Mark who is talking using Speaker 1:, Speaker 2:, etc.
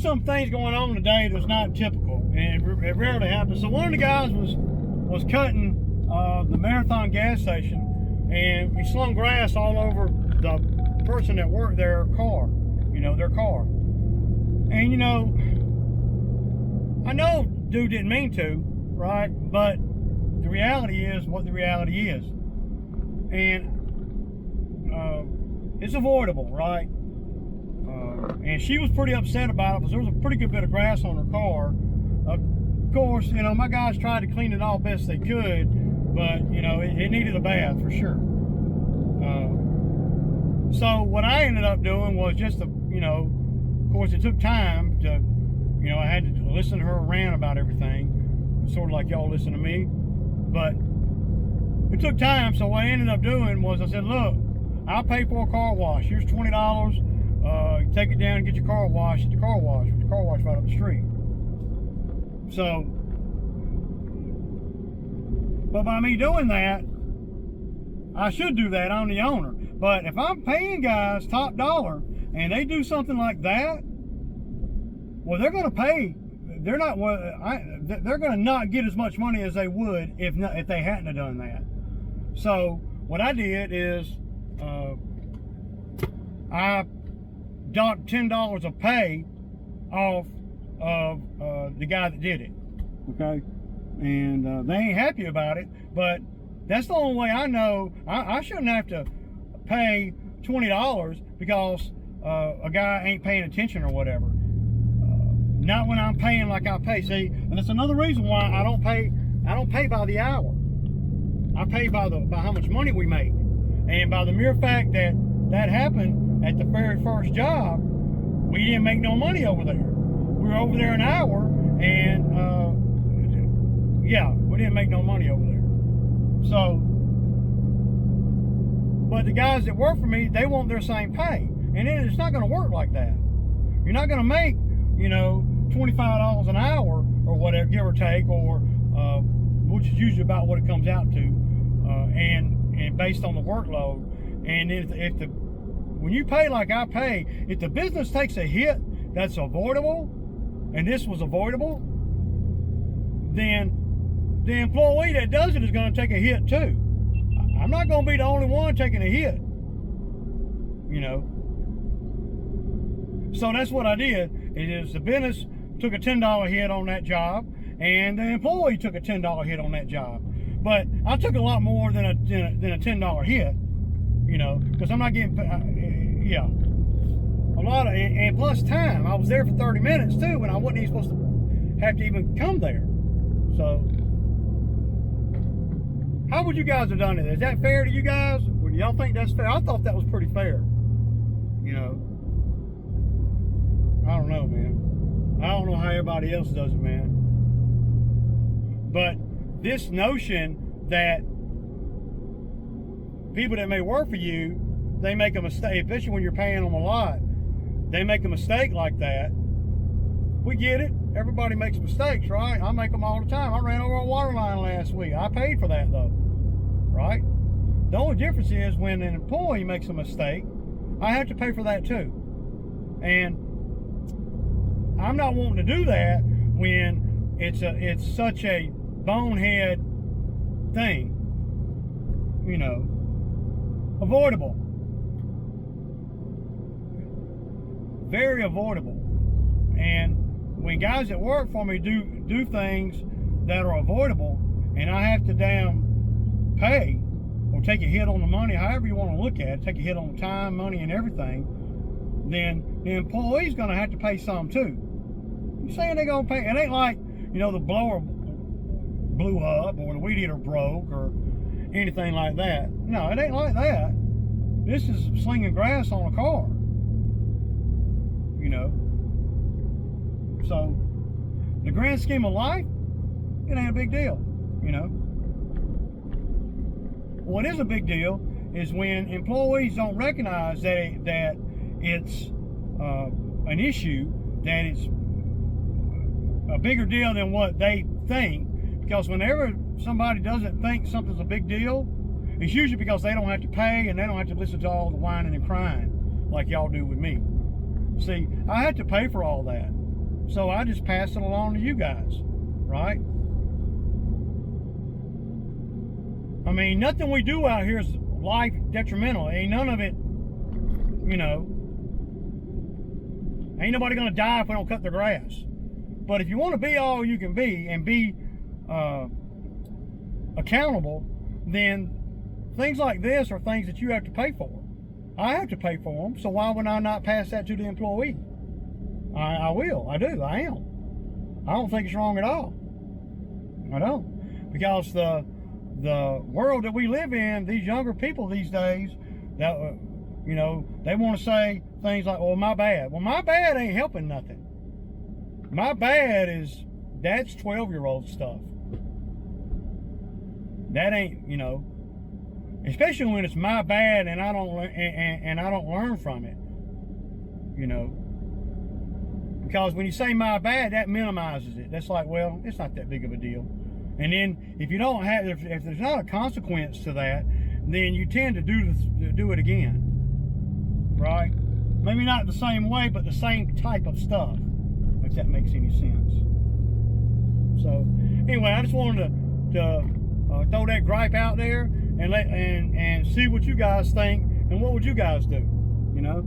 Speaker 1: had some things going on today that's not typical, and it rarely happens. So one of the guys was cutting the Marathon gas station, and he slung grass all over the person that worked their car, their car. And I know dude didn't mean to, right? But the reality is what the reality is. And it's avoidable, right? And she was pretty upset about it because there was a pretty good bit of grass on her car. Of course, my guys tried to clean it all best they could, but it needed a bath for sure. So what I ended up doing was just to, of course it took time to, I had to listen to her rant about everything, sort of like y'all listen to me, but it took time. So what I ended up doing was I said, look, I'll pay for a car wash. Here's $20. Take it down and get your car washed at the car wash. The car wash right up the street. So, but by me doing that, I should do that. I'm the owner. But if I'm paying guys top dollar and they do something like that, well, they're going to pay. They're not. They're going to not get as much money as they would if they hadn't have done that. So what I did is I docked $10 of pay off of the guy that did it. Okay, and they ain't happy about it, but that's the only way I know. I shouldn't have to pay $20 because a guy ain't paying attention or whatever. Not when I'm paying like I pay. See, and that's another reason why I don't pay by the hour. I pay by how much money we make, and by the mere fact that happened at the very first job, we didn't make no money over there. We were over there an hour, and yeah, we didn't make no money over there. So, but the guys that work for me, they want their same pay, and it's not going to work like that. You're not going to make, $25 an hour or whatever, give or take, or which is usually about what it comes out to, and based on the workload. And when you pay like I pay, if the business takes a hit that's avoidable, and this was avoidable, then the employee that does it is going to take a hit too. I'm not going to be the only one taking a hit, So that's what I did. Is the business took a $10 hit on that job, and the employee took a $10 hit on that job. But I took a lot more than a $10 hit, because I'm not getting, a lot of, and plus time. I was there for 30 minutes too, and I wasn't even supposed to have to even come there. So, how would you guys have done it? Is that fair to you guys? Would y'all think that's fair? I thought that was pretty fair. I don't know, man. I don't know how everybody else does it, man. But this notion that people that may work for you, they make a mistake, especially when you're paying them a lot, they make a mistake like that. We get it. Everybody makes mistakes, right? I make them all the time. I ran over a water line last week. I paid for that, though, right? The only difference is when an employee makes a mistake, I have to pay for that too. And I'm not wanting to do that when it's such a bonehead thing, avoidable, very avoidable. And when guys that work for me do things that are avoidable, and I have to damn pay or take a hit on the money, however you want to look at it, take a hit on time, money, and everything, then the employee's going to have to pay some too. You saying they're going to pay? It ain't like, the blower blew up or the weed eater broke or anything like that. No, it ain't like that. This is slinging grass on a car. So, the grand scheme of life, it ain't a big deal, What is a big deal is when employees don't recognize that it's an issue, that it's a bigger deal than what they think. Because whenever somebody doesn't think something's a big deal, it's usually because they don't have to pay and they don't have to listen to all the whining and crying like y'all do with me. See, I had to pay for all that. So I just pass it along to you guys, right? I mean, nothing we do out here is life detrimental. Ain't none of it, you know, ain't nobody gonna die if we don't cut their grass. But if you want to be all you can be and be accountable, then things like this are things that you have to pay for. I have to pay for them, so why would I not pass that to the employee? I will. I do. I am. I don't think it's wrong at all. I don't. Because the world that we live in, these younger people these days, that you know, they want to say things like, "Well, my bad." Well, my bad ain't helping nothing. My bad is that's 12-year-old stuff. That ain't, you know, especially when it's my bad and I don't and I don't learn from it. You know, because when you say my bad, that minimizes it. That's like, well, it's not that big of a deal. And then if you don't have, if there's not a consequence to that, then you tend to do it again, right? Maybe not the same way, but the same type of stuff, if that makes any sense. So anyway, I just wanted to throw that gripe out there and and see what you guys think and what would you guys do, you know?